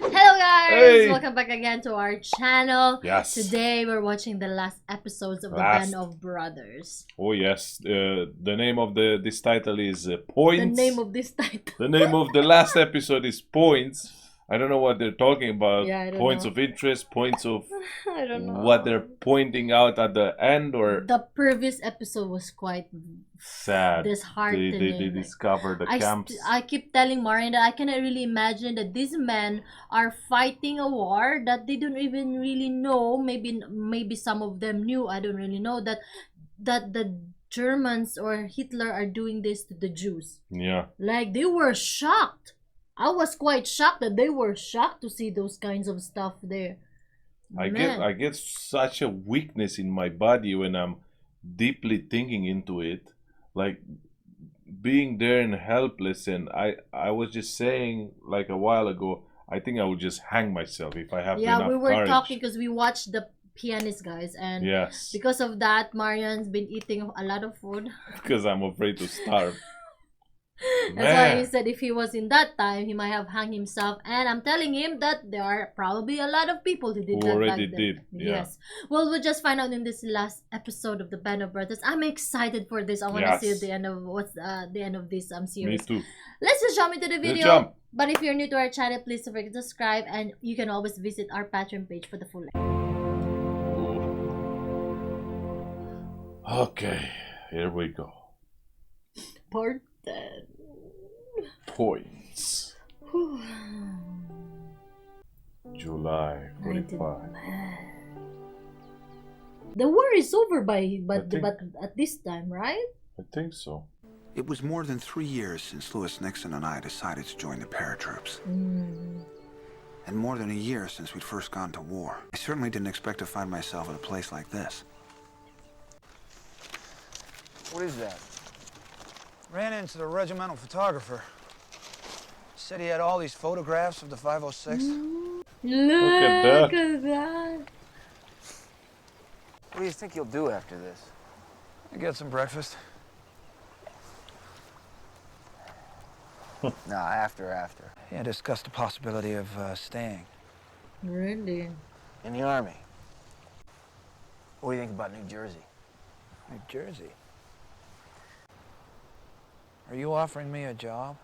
Hello guys! Hey! Welcome back again to our channel. Yes. Today we're watching the last episodes of the Band of Brothers. Oh yes. The name of this title is Points. The name of this title. The name of the last episode is Points. I don't know what they're talking about. Yeah, I don't points know. of interest, points of I don't know. what they're pointing out at the end, or The previous episode was quite sad. disheartening. They discover the camps. I keep telling Marian that I cannot really imagine that these men are fighting a war that they don't even really know. Maybe some of them knew. I don't really know that the Germans or Hitler are doing this to the Jews. Yeah. Like they were shocked. I was quite shocked that they were shocked to see those kinds of stuff there. I get such a weakness in my body when I'm deeply thinking into it, like being there and helpless. And I was just saying like a while ago, I think I would just hang myself if I have enough Yeah, we were courage. talking because we watched the pianist, guys, and Yes, because of that, Marian's been eating a lot of food. because I'm afraid to starve. That's why he Man. said if he was in that time, he might have hung himself. And I'm telling him that there are probably a lot of people who did Who that already back then. did, yeah. Yes. Well, we'll just find out in this last episode of the Band of Brothers. I'm excited for this. I want to Yes. see the end of the end of this Me series. too. Let's just jump into the Let's video. jump. But if you're new to our channel, please don't forget to subscribe, and you can always visit our Patreon page for the full length. Okay, here we go. Part 10. Points. July 45. The war is over but think- at this time, right? I think so. It was more than 3 years since Lewis Nixon and I decided to join the paratroops. And more than a year since we'd first gone to war. I certainly didn't expect to find myself at a place like this. What is that? Ran into the regimental photographer. Said he had all these photographs of the 506. Look at that. at that. What do you think you'll do after this? I get some breakfast. Nah, after. Yeah, discuss the possibility of staying. Really? In the Army. What do you think about New Jersey? New Jersey? Are you offering me a job?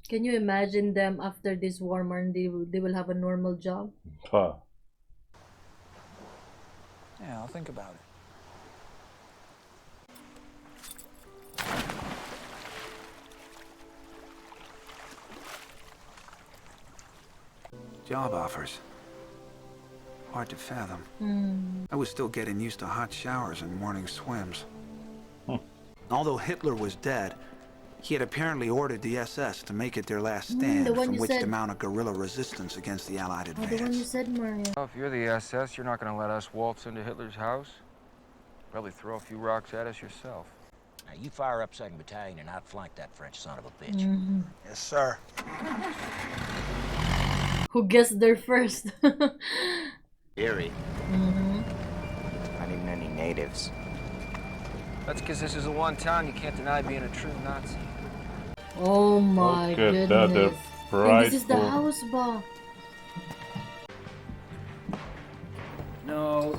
Can you imagine them after this war, Martin? They will have a normal job. Huh. Yeah, I'll think about it. Job offers. Hard to fathom. I was still getting used to hot showers and morning swims. Although Hitler was dead, he had apparently ordered the SS to make it their last stand the one from you which said. to mount a guerrilla resistance against the Allied Oh, the one you advance. said, Mario. Well, if you're the SS, you're not going to let us waltz into Hitler's house. Probably throw a few rocks at us yourself. Now, you fire up 2nd Battalion and outflank that French son of a bitch. Yes, sir. Who guessed there first? Erie. Not even any natives. That's because this is the one town you can't deny being a true Nazi. Oh my Look at that, goodness. they're And this is the prideful. house, ba? No.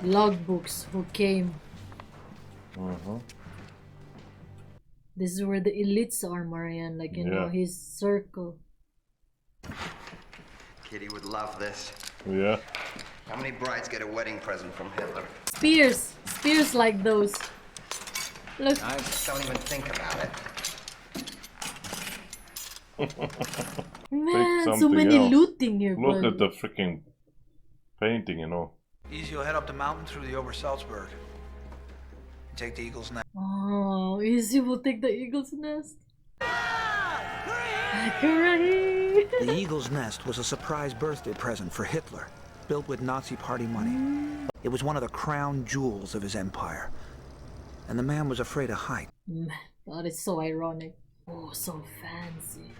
Logbooks who came. This is where the elites are, Marian. Like, you know, Yeah. his circle. Kitty would love this. Yeah. How many brides get a wedding present from Hitler? Spears like those. Look. I don't even think about it. Man, so something many else. looting here, Look bud. at the freaking painting, you know. Easy, you'll head up the mountain through the Obersalzberg. Take the Eagle's Nest. Oh, easy will take the eagle's nest. Hooray! The Eagle's Nest was a surprise birthday present for Hitler, built with Nazi party money. It was one of the crown jewels of his empire. And the man was afraid of height. That is so ironic. Oh, so fancy.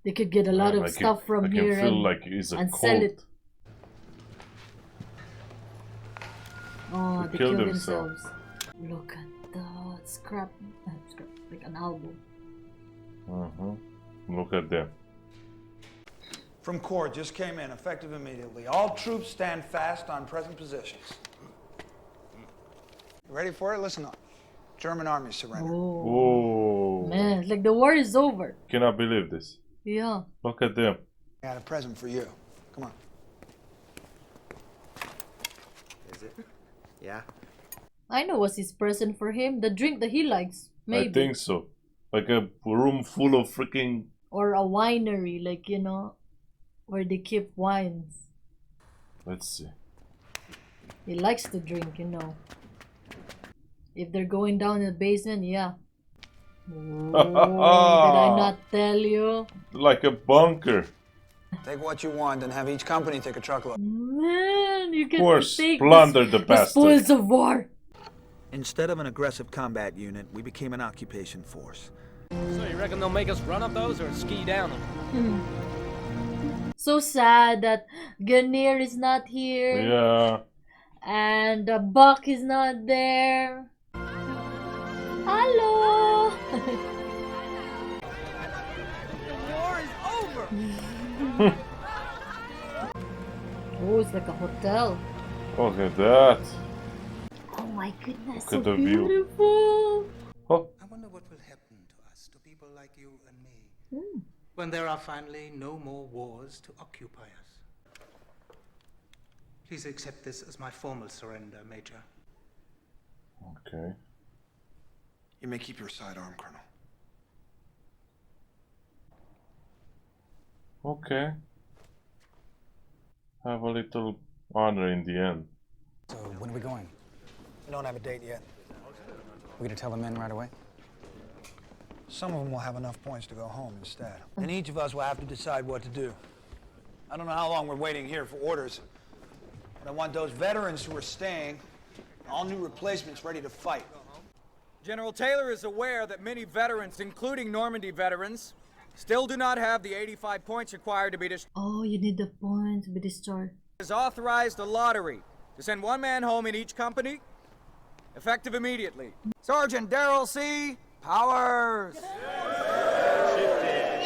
They could get a lot of stuff from I here can feel and, like it's a and cult. sell it. Oh, They they killed killed themselves. themselves. Look at that scrap, like an album. Look at them. From court, just came in, effective immediately. All troops stand fast on present positions. You ready for it? Listen up. German army surrender. Oh, Man, it's like the war is over. cannot believe this. Yeah. Look at them. I got a present for you. Come on. Is it? Yeah. I know what's his present for him. The drink that he likes. Maybe. I think so. Like a room full of freaking. Or a winery, like, you know, where they keep wines. Let's see. He likes to drink, you know. If they're going down in the basement, yeah. Oh, did I not tell you? Like a bunker. Take what you want and have each company take a truckload. Man, you get course, to take plunder the the bastard. spoils of war. Instead of an aggressive combat unit, we became an occupation force. So you reckon they'll make us run up those or ski down them? So sad that Ganir is not here. Yeah. And Buck is not there. Hello. The war is over! Oh, it's like a hotel. Look at that. Oh my goodness, Look so at the view. beautiful. Oh, I wonder what will happen to us, to people like you and me, when there are finally no more wars to occupy us. Please accept this as my formal surrender, Major. okay. You may keep your sidearm, Colonel. Okay. Have a little honor in the end. So when are we going? We don't have a date yet. We gonna tell the men right away? Some of them will have enough points to go home instead. And each of us will have to decide what to do. I don't know how long we're waiting here for orders, but I want those veterans who are staying, all new replacements ready to fight. General Taylor is aware that many veterans, including Normandy veterans, still do not have the 85 points required to be discharged. Oh, you need the points to be discharged. Has authorized a lottery to send one man home in each company, effective immediately. Sergeant Darrell C. Powers.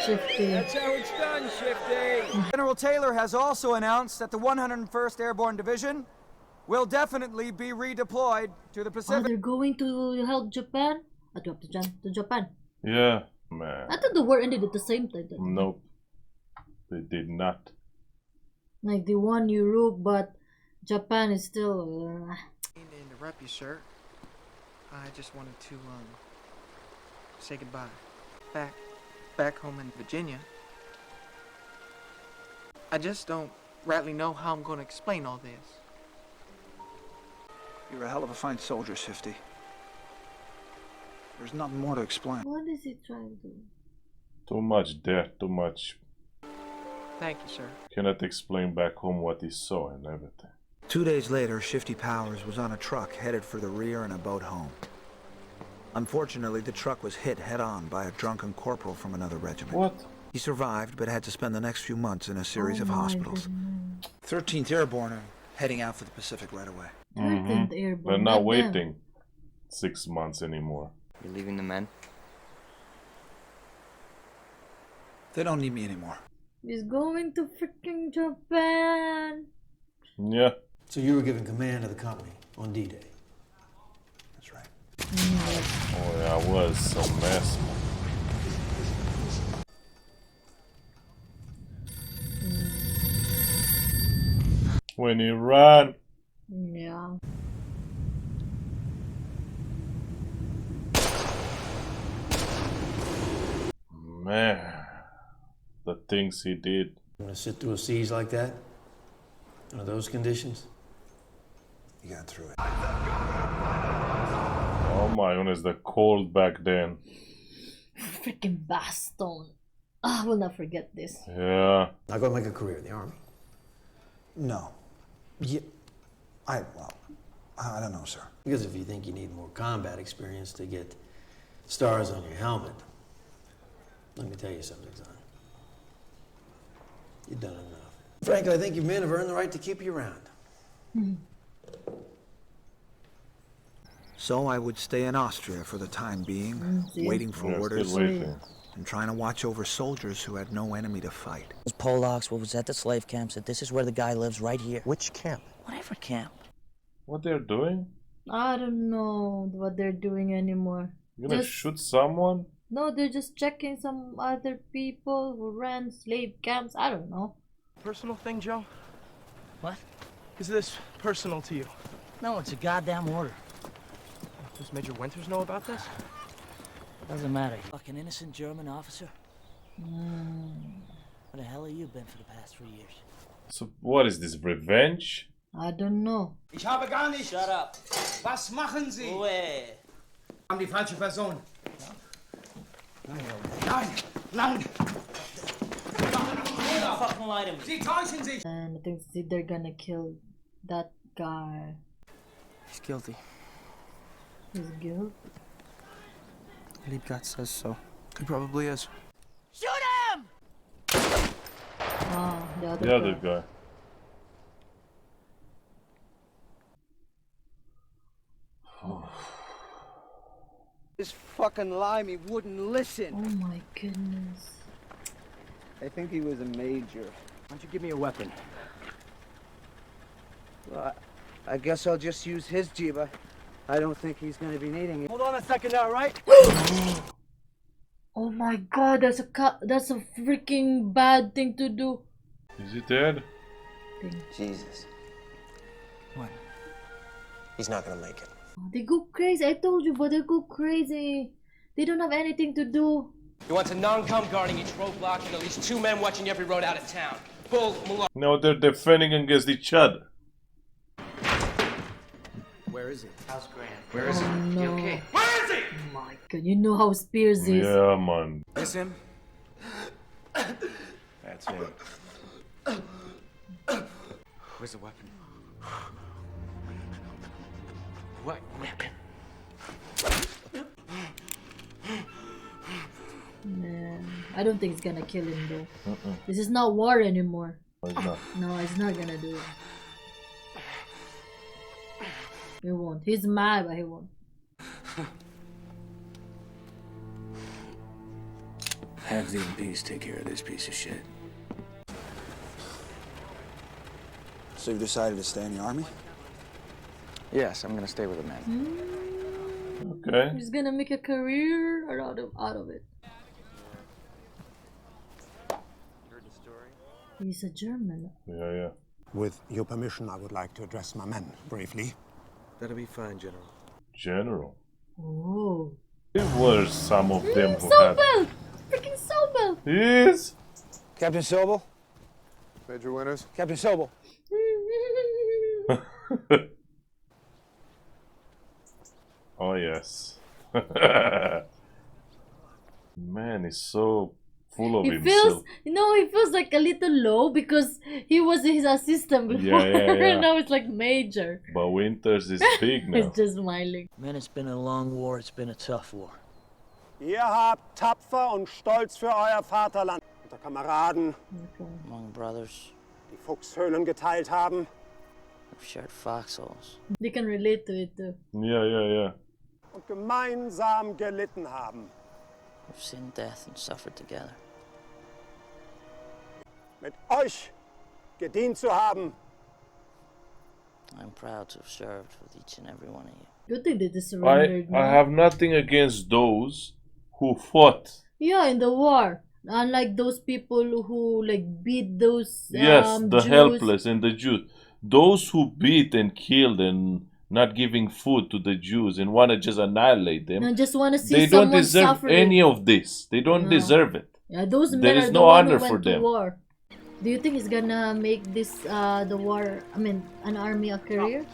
Shifty. That's how it's done, Shifty. General Taylor has also announced that the 101st Airborne Division will definitely be redeployed to the Oh, Pacific. they're going to help Japan? To Japan. Yeah, man. I thought the war ended at the same time. Nope. They did not. Like they won Europe, but Japan is still. To interrupt you, sir. I just wanted to say goodbye. Back home in Virginia. I just don't rightly know how I'm going to explain all this. You're a hell of a fine soldier, Shifty. There's nothing more to explain. What is he trying to do? Too much death, too much. Thank you, sir. Cannot explain back home what he saw and everything. 2 days later, Shifty Powers was on a truck headed for the rear and a boat home. Unfortunately, the truck was hit head-on by a drunken corporal from another regiment. What? He survived, but had to spend the next few months in a series of my hospitals. goodness. 13th Airborne are heading out for the Pacific right away. 13th Airborne. They're not them. waiting 6 months anymore. You're leaving the men? They don't need me anymore. He's going to freaking Japan. Yeah. So you were given command of the company on D-Day. That's right. Oh yeah, I was so mess. When he ran. Yeah. Man, the things he did. You want to sit through a siege like that? Under those conditions? You got through it. Oh my goodness, the cold back then. Freaking Bastogne. I will not forget this. Yeah. Not going to make a career in the Army. No. Yeah. I don't know, sir. Because if you think you need more combat experience to get stars on your helmet, let me tell you something, son. You've done enough. Frankly, I think you men have earned the right to keep you around. So I would stay in Austria for the time being, Yeah. waiting for Yeah, orders. still waiting. and trying to watch over soldiers who had no enemy to fight. Those Polacks was at the slave camp said this is where the guy lives right here. Which camp? Whatever camp. What they're doing? I don't know what they're doing anymore. You gonna shoot someone? No, they're just checking some other people who ran slave camps. I don't know. Personal thing, Joe? What? Is this personal to you? No, it's a goddamn order. Does Major Winters know about this? Doesn't matter. You fucking innocent German officer. Where the hell have you been for the past 3 years? So what is this, revenge? I don't know. Ich habe gar nichts. Shut up. Was machen Sie? Ruhe. Haben die falsche Person. Nein, nein. Fucking lie to me. Sie täuschen sich. And I think they're gonna kill that guy. He's guilty. He's guilty. Liebgott says so. He probably is. Shoot him! Ah, the other The other guy. guy. This fucking limey wouldn't listen. Oh my goodness. I think he was a major. Why don't you give me a weapon? Well, I guess I'll just use his jiba. I don't think he's gonna be needing it. Hold on a second now, right? Oh my god, that's a freaking bad thing to do. Is he dead? Jesus. What? He's not gonna make it. They go crazy. I told you, but they go crazy. They don't have anything to do. He wants a non-com guarding each roadblock and at least 2 men watching every road out of town. Bull Malone. No, they're defending against each other. Where is he? How's Grant? Where is he? No. You okay? Where is he? Oh my god, you know how Spears is. Yeah, man. This him? That's him. Where's the weapon? What weapon? Man, I don't think it's gonna kill him though. This is not war anymore. No, it's not. No, it's not gonna do it. He won't. He's mad, but he won't. Have the MPs take care of this piece of shit. So you've decided to stay in the army? Yes, I'm gonna stay with the men. Okay. He's gonna make a career out of it. Heard the story? He's a German. Yeah, yeah. With your permission, I would like to address my men briefly. That'll be fine, General. General. Oh. There were some of them who had... Sobel! Freaking Sobel! Yes! Captain Sobel? Major Winters? Captain Sobel. Oh, yes. Man, he's so full of He himself. feels, he feels like a little low because he was his assistant before. Yeah. Now it's like major. But Winters is big now. He's just smiling. Man, it's been a long war. It's been a tough war. Ihr habt tapfer und stolz für euer Vaterland unter Kameraden, Among brothers, die Fuchshöhlen geteilt haben. we've shared foxholes. They can relate to it too. Yeah. Und gemeinsam gelitten haben. We've seen death and suffered together. Mit euch gedient zu haben. I'm proud to have served with each and every one of you. Good thing they just surrendered. I have nothing against those who fought. Yeah, in the war. Unlike those people who like beat those Yes, the Jews. helpless and the Jews. Those who beat and killed and not giving food to the Jews and want to just annihilate them. I just want to see They don't someone deserve suffering. any of this. They don't No. deserve it. Yeah, those There men is are no the one who honor went for to them. war. Do you think it's gonna make this the war? I mean, an army a career?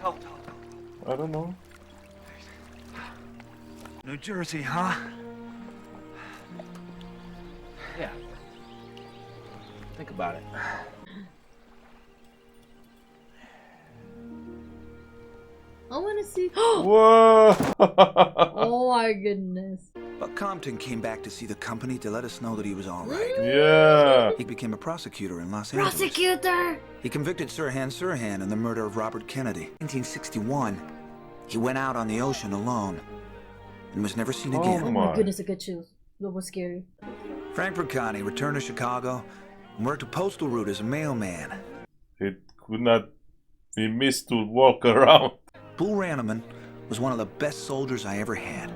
I don't know. New Jersey, huh? Yeah. Think about it. I want to see. Whoa! Oh my goodness! But Compton came back to see the company to let us know that he was all right. Yeah. He became a prosecutor in Los Angeles. Prosecutor! He convicted Sirhan Sirhan in the murder of Robert Kennedy. In 1961, he went out on the ocean alone and was never seen Oh again. Oh my my. goodness, I got chills. That was scary. Frankfort County, returned to Chicago, and worked a postal route as a mailman. It could not be missed to walk around. Bull Ranneman was one of the best soldiers I ever had.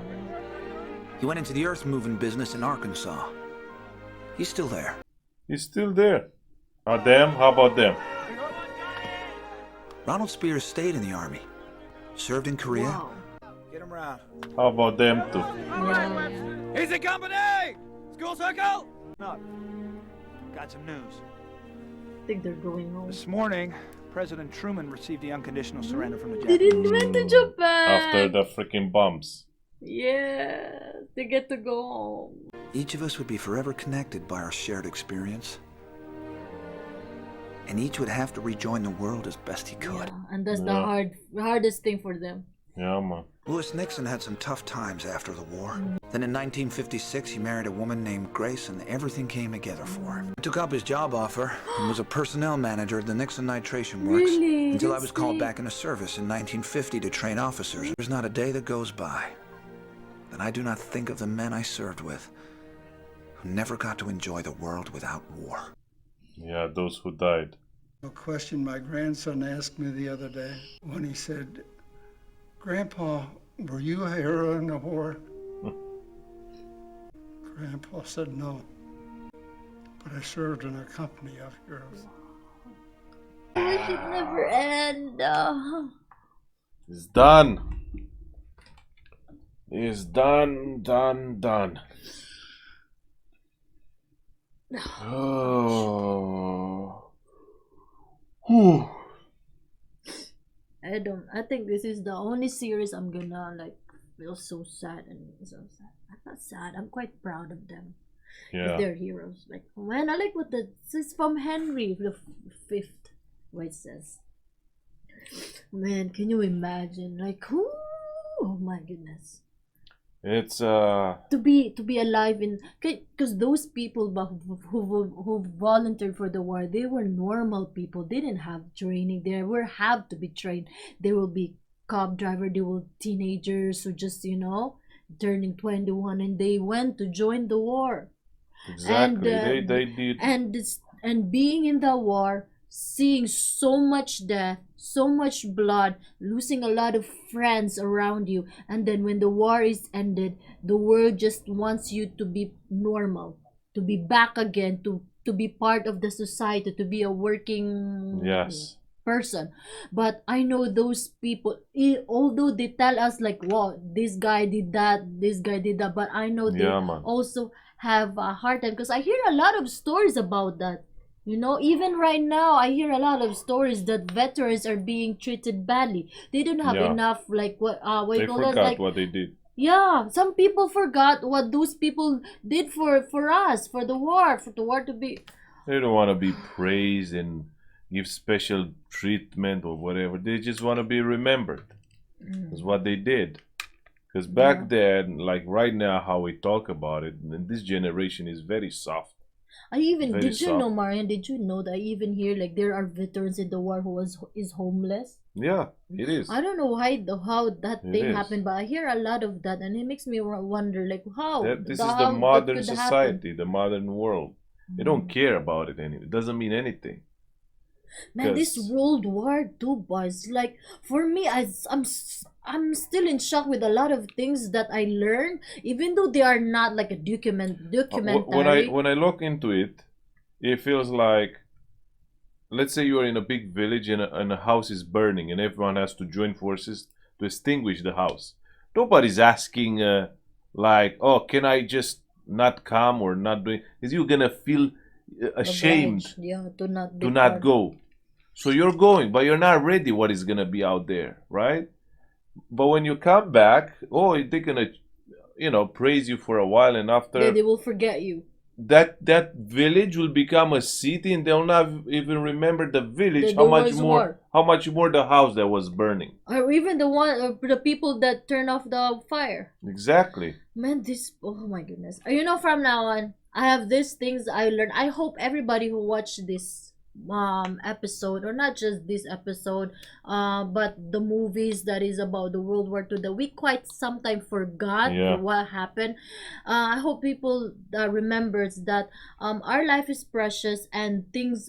He went into the earth-moving business in Arkansas. He's still there. He's still there. Them? How about them? Ronald Spears stayed in the Army, served in Korea. Wow. Get him round. How about them too? Yeah. Easy company! School circle! No. Got some news. I think they're going home. This morning, President Truman received the unconditional surrender from the They Japanese. didn't went to Japan. After the freaking bombs. Yeah, they get to go home. Each of us would be forever connected by our shared experience. And each would have to rejoin the world as best he could. Yeah, and that's the hardest thing for them. Yeah, man. Lewis Nixon had some tough times after the war. Then in 1956, he married a woman named Grace, and everything came together for him. I took up his job offer and was a personnel manager at the Nixon Nitration Works until I was called back into service in 1950 to train officers. There's not a day that goes by that I do not think of the men I served with who never got to enjoy the world without war. Yeah, those who died. A question my grandson asked me the other day when he said, "Grandpa, were you a hero in the war?" Grandpa said, "No, but I served in a company of heroes." I wish it never end. It's done. It's done. Oh. Whew. I think this is the only series I'm gonna like feel so sad and so sad. I'm not sad. I'm quite proud of them. Yeah. They're heroes. Like, man, I like what this is from Henry the Fifth. What it says. Man, can you imagine? Like, oh my goodness. It's To be alive in, because those people who volunteered for the war, they were normal people. They didn't have training. They were have to be trained. They will be cab driver. They were teenagers who just turning 21, and they went to join the war. exactly. And They did. and being in the war, seeing so much death, so much blood, losing a lot of friends around you, and then when the war is ended, the world just wants you to be normal, to be back again, to be part of the society, to be a working Yes. person. But I know those people, although they tell us like, wow, this guy did that, but I know they Yeah, man. also have a hard time, because I hear a lot of stories about that. Even right now, I hear a lot of stories that veterans are being treated badly. They don't have Yeah. enough, like, what They you call it, forgot like, what they did. yeah, some people forgot what those people did for us, for the war to be. They don't want to be praised and give special treatment or whatever. They just want to be remembered. That's what they did. Because back then, like right now, how we talk about it, and this generation is very soft. Very Did you know, soft. Marian, did you know that I even hear like there are veterans in the war who is homeless? Yeah, it is. I don't know how that It thing is. happened, but I hear a lot of that, and it makes me wonder, like, how This the- is how the that modern could happen. society, the modern world. They don't care about it anyway. It doesn't mean anything. Man, this 'Cause- World War II, boys, like, for me, I'm still in shock with a lot of things that I learned, even though they are not like a documentary. When I look into it, it feels like, let's say you are in a big village and a house is burning and everyone has to join forces to extinguish the house. Nobody's asking like, oh, can I just not come or not doing? Is you gonna feel ashamed Obliged, yeah, to not be to not part- go? So you're going, but you're not ready. What is gonna be out there, right? But when you come back, oh, they're gonna, praise you for a while, and after they will forget you. that village will become a city, and they'll not even remember the village. The war. How much more the house that was burning. Or even the people that turn off the fire. Exactly. Man, oh my goodness. From now on, I have these things I learned. I hope everybody who watched this episode, or not just this episode, but the movies that is about the World War II, that we quite sometimes forgot Yeah. what happened. I hope people remembers that our life is precious, and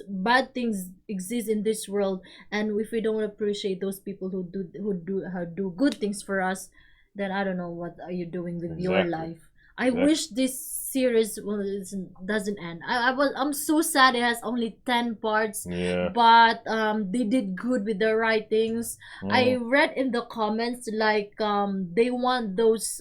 bad things exist in this world, and if we don't appreciate those people who do good things for us, then I don't know what are you doing with your Exactly. life. I wish this series doesn't end. I'm so sad it has only 10 parts, Yeah. but they did good with the writings. I Mm. read in the comments like they want those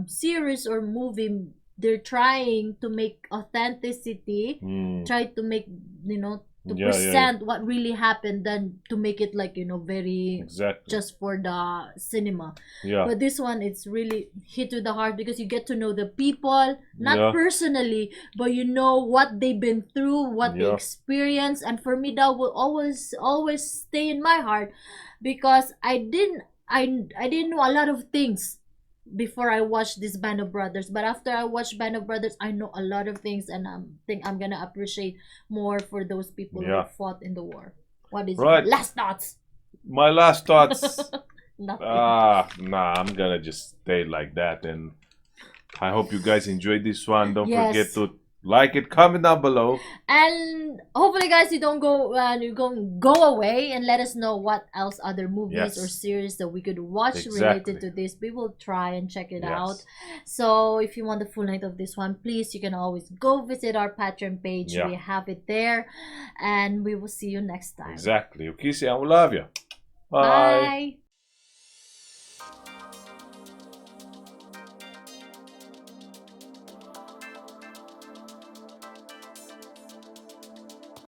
series or movie, they're trying to make authenticity, Mm. try to make, you know, to Yeah, yeah, yeah. present what really happened, then to make it like, very Exactly. just for the cinema. Yeah. But this one, it's really hit to the heart, because you get to know the people, not Yeah. personally, but you know what they've been through, what they Yeah. experienced. And for me, that will always stay in my heart, because I didn't know a lot of things before I watched this Band of Brothers. But after I watched Band of Brothers, I know a lot of things, and I think I'm gonna appreciate more for those people who Yeah. fought in the war. What is Right. your last thoughts? My last thoughts. Nothing. I'm gonna just stay like that, and I hope you guys enjoyed this one. Don't Yes. forget to like it, comment down below. And hopefully, guys, you don't go away, and let us know what else other movies or Yes. series that we could watch Exactly. related to this. We will try and check it Yes. out. So if you want the full length of this one, please, you can always go visit our Patreon page. Yeah. We have it there, and we will see you next time. Exactly. Okay, see, I love you. Bye.